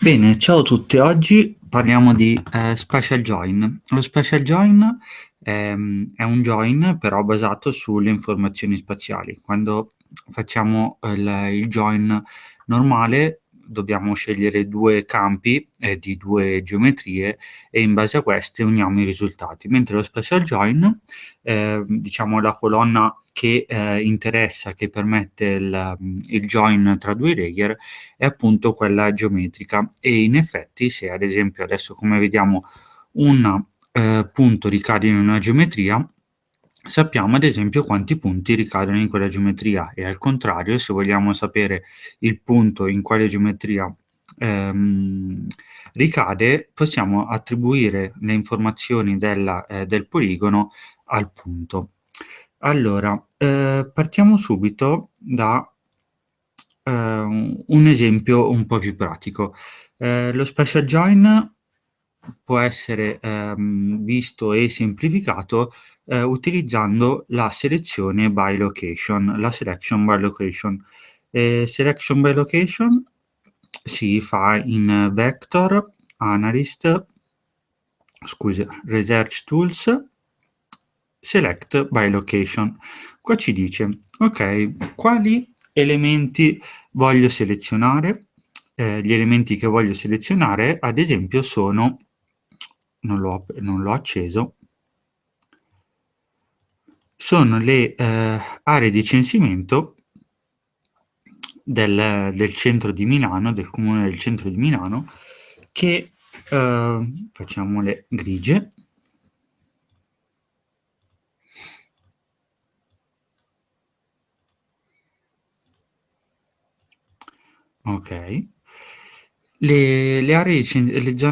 Bene, ciao a tutti. Oggi parliamo di Special Join. Lo Special Join è un join però basato sulle informazioni spaziali. Quando facciamo il join normale dobbiamo scegliere due campi di due geometrie e in base a queste uniamo i risultati. Mentre lo Special Join, diciamo la colonna che interessa, che permette il join tra due layer, è appunto quella geometrica e in effetti se ad esempio adesso come vediamo un punto ricade in una geometria, sappiamo ad esempio quanti punti ricadono in quella geometria e al contrario se vogliamo sapere il punto in quale geometria ehm, ricade, possiamo attribuire le informazioni del poligono al punto. Allora, partiamo subito da un esempio un po' più pratico. Lo Special Join può essere visto e semplificato utilizzando la selezione by location, la selection by location. Selection by location si fa in Vector, Analyst, scusi, Research Tools, Select by Location. Qua ci dice, ok, quali elementi voglio selezionare? Gli elementi che voglio selezionare, ad esempio, sono, non l'ho acceso, sono le aree di censimento del centro di Milano, del comune del centro di Milano, che facciamole grigie. Ok. Le aree sezioni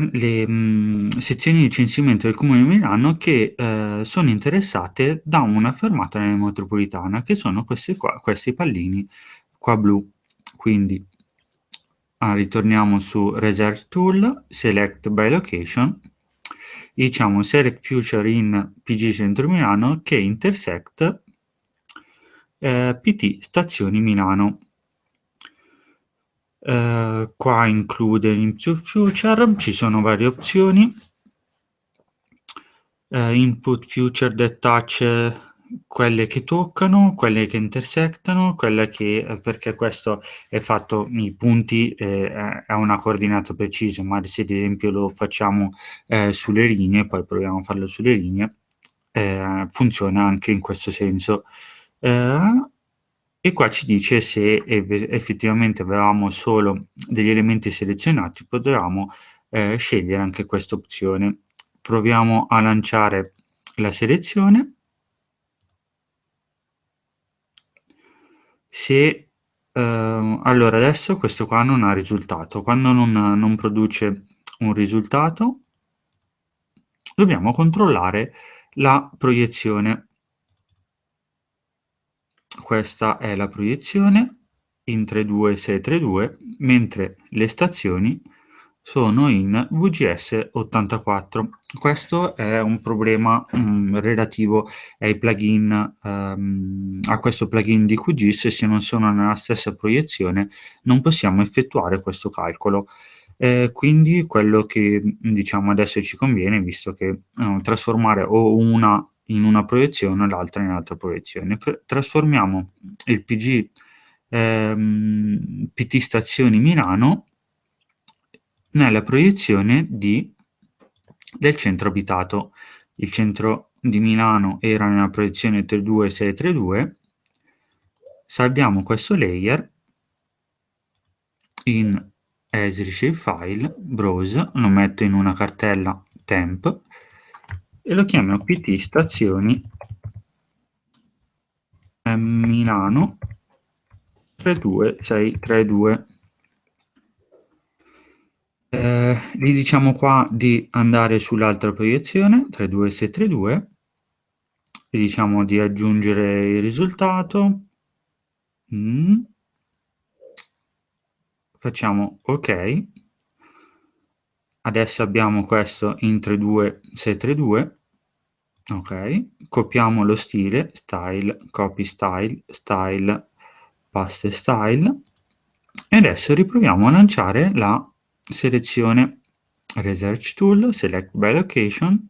di censimento del Comune di Milano che sono interessate da una fermata nella metropolitana, che sono questi pallini qua blu. Quindi ritorniamo su Research Tool, Select by Location, e diciamo Select Future in PG Centro Milano che intersect PT Stazioni Milano. Qua include Into Future, ci sono varie opzioni. Input Future that touch, quelle che toccano, quelle che intersectano, quelle che perché questo è fatto, i punti è una coordinata precisa, ma se ad esempio lo facciamo sulle linee, poi proviamo a farlo sulle linee, funziona anche in questo senso. E qua ci dice se effettivamente avevamo solo degli elementi selezionati, potevamo scegliere anche questa opzione. Proviamo a lanciare la selezione. Se allora adesso questo qua non ha risultato. Quando non produce un risultato, dobbiamo controllare la proiezione. Questa è la proiezione in 3.2, 6.3.2, mentre le stazioni sono in VGS 84. Questo è un problema relativo ai plugin, a questo plugin di QGIS. Se non sono nella stessa proiezione non possiamo effettuare questo calcolo. Quindi quello che diciamo adesso ci conviene, visto che trasformare o una in una proiezione e l'altra in un'altra proiezione. Trasformiamo il PG PT Stazioni Milano nella proiezione del centro abitato. Il centro di Milano era nella proiezione 32632. Salviamo questo layer in as Shapefile, Browse, lo metto in una cartella temp e lo chiamo PT Stazioni Milano 32632. Gli diciamo qua di andare sull'altra proiezione 32632, gli diciamo di aggiungere il risultato. Facciamo ok. Adesso abbiamo questo in 32632. Ok, copiamo lo stile, style, copy style, style, paste style, e adesso riproviamo a lanciare la selezione Research Tool, Select by Location,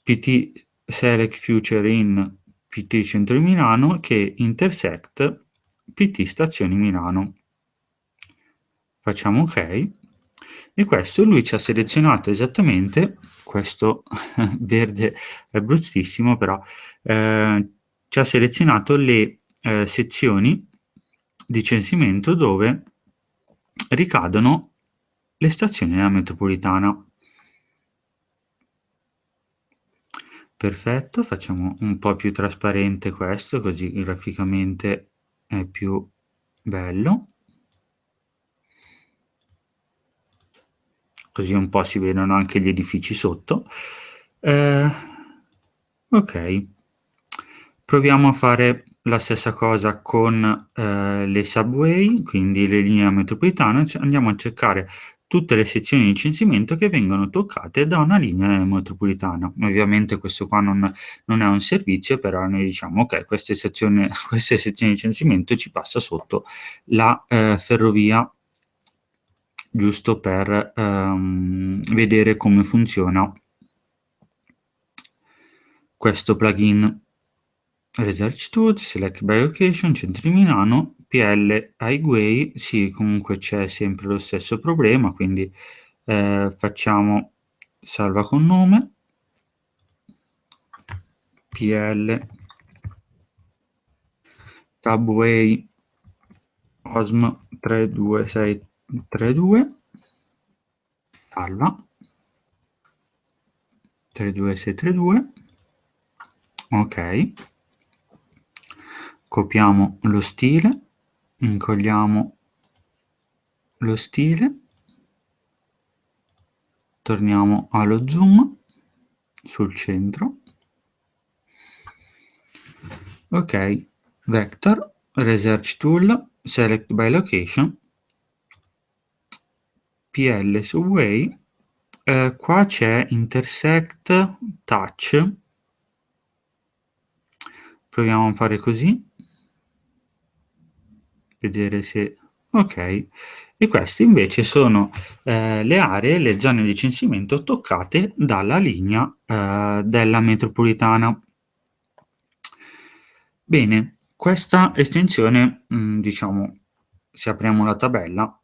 PT Select Future in PT Centro di Milano che intersect PT Stazioni Milano. Facciamo OK e questo lui ci ha selezionato esattamente questo verde è bruttissimo però ci ha selezionato le sezioni di censimento dove ricadono le stazioni della metropolitana. Perfetto, facciamo un po' più trasparente questo, così graficamente è più bello. Così un po' si vedono anche gli edifici sotto. Ok, proviamo a fare la stessa cosa con le subway, quindi le linee metropolitane, andiamo a cercare tutte le sezioni di censimento che vengono toccate da una linea metropolitana. Ovviamente questo qua non è un servizio, però noi diciamo ok, queste sezioni di censimento ci passa sotto la ferrovia, giusto per vedere come funziona questo plugin. Research Tool, Select by Location, Centro di Milano, PL Highway, sì, comunque c'è sempre lo stesso problema, quindi facciamo salva con nome, PL Subway OSM 32632, salva 32632, ok, copiamo lo stile, incolliamo lo stile, torniamo allo zoom sul centro, ok, vector, research tool, select by location, PL subway, qua c'è intersect touch, proviamo a fare così, vedere se ok, e queste invece sono le aree, le zone di censimento toccate dalla linea della metropolitana. Bene, questa estensione, diciamo, se apriamo la tabella,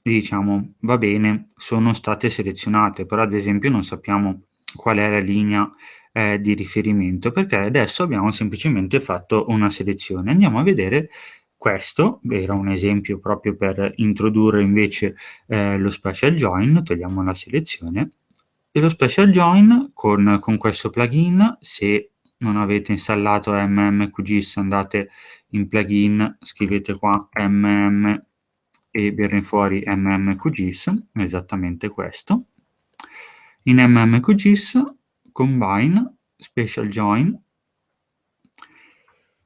diciamo, va bene, sono state selezionate, però ad esempio non sappiamo qual è la linea di riferimento, perché adesso abbiamo semplicemente fatto una selezione. Andiamo a vedere questo, era un esempio proprio per introdurre invece lo Special Join, togliamo la selezione, e lo Special Join con questo plugin, se non avete installato MMQGIS andate in plugin, scrivete qua MM e viene fuori MMQGIS, esattamente questo. In MMQGIS combine special join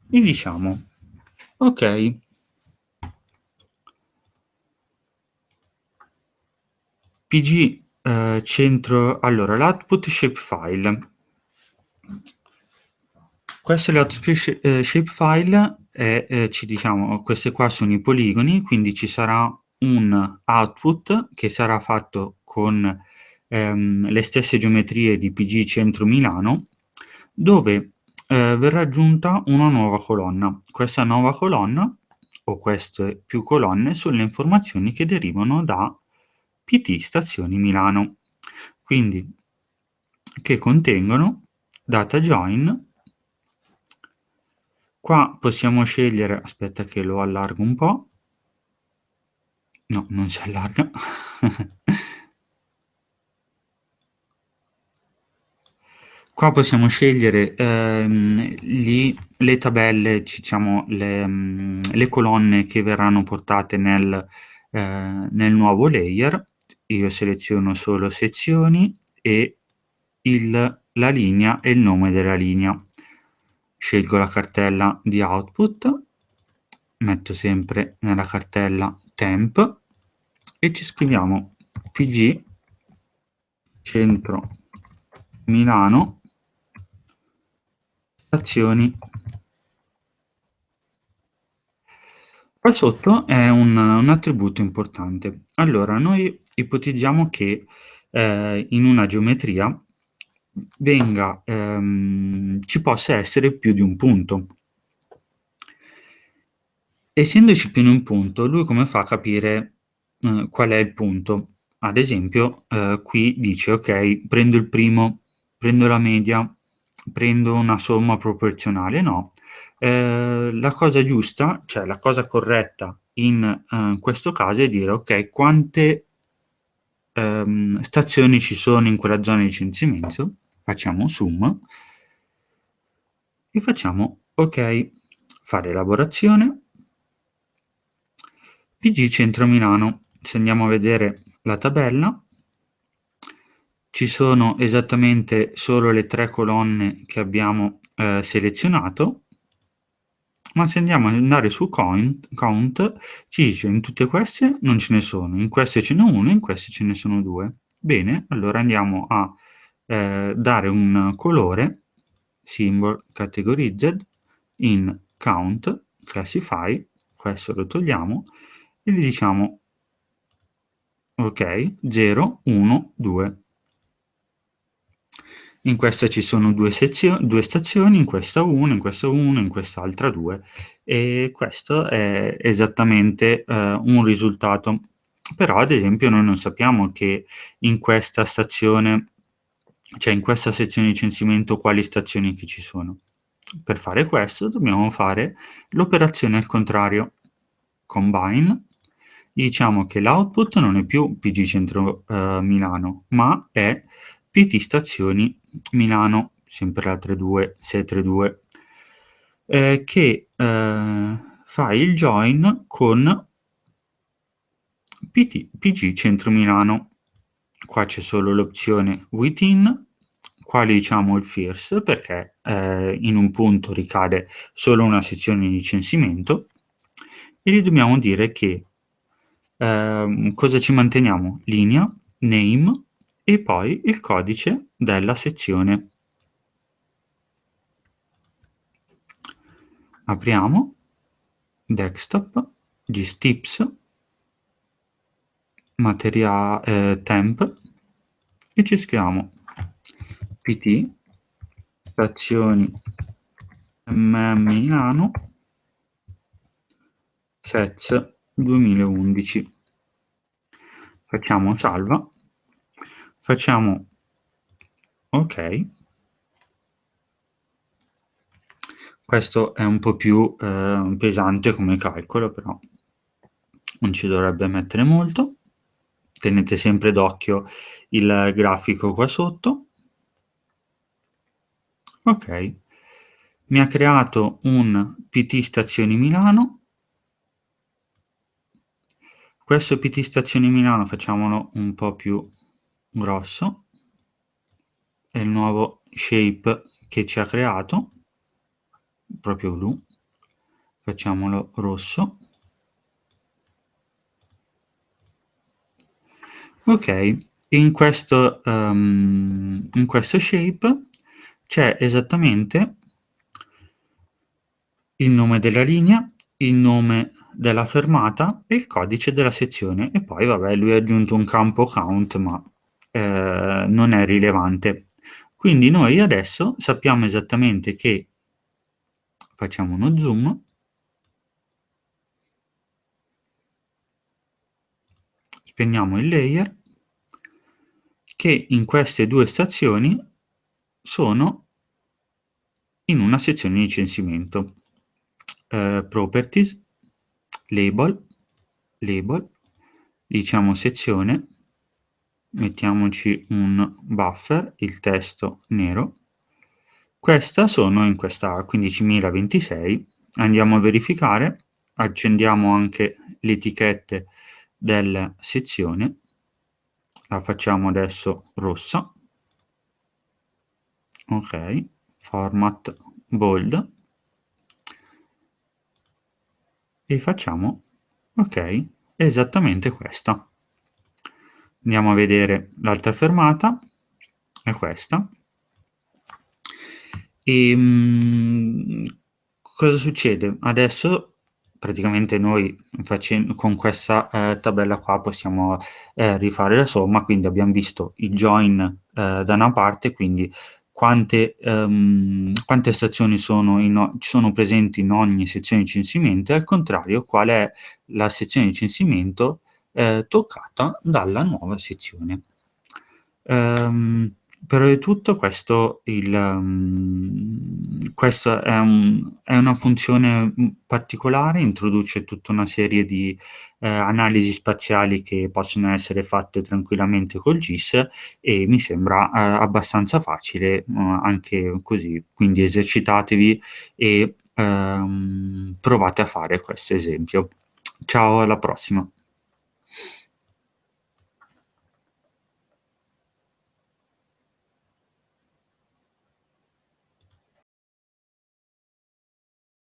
e diciamo ok, pg centro, allora l'output shapefile, questo è l'output shapefile e ci diciamo questi qua sono i poligoni, quindi ci sarà un output che sarà fatto con le stesse geometrie di PG Centro Milano, dove verrà aggiunta una nuova colonna. Questa nuova colonna, o queste più colonne, sono le informazioni che derivano da PT Stazioni Milano, quindi che contengono data join. Qua possiamo scegliere, aspetta che lo allargo un po', no, non si allarga. Qua possiamo scegliere le tabelle, diciamo, le colonne che verranno portate nel nuovo layer. Io seleziono solo sezioni e la linea e il nome della linea. Scelgo la cartella di output, metto sempre nella cartella temp e ci scriviamo PG Centro Milano Stazioni. Qua sotto è un attributo importante. Allora, noi ipotizziamo che, in una geometria ci possa essere più di un punto. Essendoci più di un punto, lui come fa a capire, qual è il punto? Ad esempio, qui dice: "Okay, prendo il primo, prendo la media, prendo una somma proporzionale." No, la cosa giusta, cioè la cosa corretta in, questo caso è dire: "Okay, quante, stazioni ci sono in quella zona di censimento?" Facciamo sum e facciamo okay. Fare elaborazione. PG Centro Milano. Se andiamo a vedere la tabella, ci sono esattamente solo le 3 colonne che abbiamo, selezionato, ma se andiamo ad andare su count, ci dice: in tutte queste non ce ne sono, in queste ce n'è 1, in queste ce ne sono 2. Bene, allora andiamo a, dare un colore, symbol categorized, in count, classify, questo lo togliamo e gli diciamo ok, 0, 1, 2. In questa ci sono due stazioni, in questa 1, in questa 1, in quest'altra 2 e questo è esattamente un risultato. Però ad esempio noi non sappiamo che in questa stazione, cioè in questa sezione di censimento, quali stazioni che ci sono. Per fare questo dobbiamo fare l'operazione al contrario, combine, diciamo che l'output non è più PG Centro Milano, ma è PT Stazioni Milano, sempre altre 2, 632, che fa il join con PG Centro Milano. Qua c'è solo l'opzione within, qua gli diciamo il first perché in un punto ricade solo una sezione di censimento e gli dobbiamo dire che cosa ci manteniamo? Linea, name e poi il codice della sezione. Apriamo desktop, gstips, temp e ci scriviamo pt stazioni Milano sez 2011. Facciamo salva, facciamo ok. Questo è un po' più pesante come calcolo, però non ci dovrebbe mettere molto. Tenete sempre d'occhio il grafico qua sotto. Ok, mi ha creato un PT Stazioni Milano. Questo PT Stazioni Milano facciamolo un po' più grosso. È il nuovo shape che ci ha creato, proprio blu. Facciamolo rosso. Ok, in questo shape c'è esattamente il nome della linea, il nome della fermata e il codice della sezione e poi vabbè lui ha aggiunto un campo count ma non è rilevante. Quindi noi adesso sappiamo esattamente che facciamo uno zoom, spegniamo il layer, che in queste due stazioni sono in una sezione di censimento. Properties, label, diciamo sezione, mettiamoci un buffer, il testo nero. Questa sono in questa 15.026, andiamo a verificare, accendiamo anche le etichette della sezione, la facciamo adesso rossa, ok, format bold, e facciamo ok, è esattamente questa. Andiamo a vedere l'altra fermata, è questa. E cosa succede? Adesso praticamente noi con questa, tabella qua possiamo, rifare la somma, quindi abbiam visto i join, da una parte, quindi quante stazioni ci sono presenti in ogni sezione di censimento, e al contrario qual è la sezione di censimento, toccata dalla nuova sezione. Però di tutto questo è una funzione, particolare, introduce tutta una serie di, analisi spaziali che possono essere fatte tranquillamente col GIS e mi sembra, abbastanza facile, anche così. Quindi esercitatevi e, provate a fare questo esempio. Ciao, alla prossima.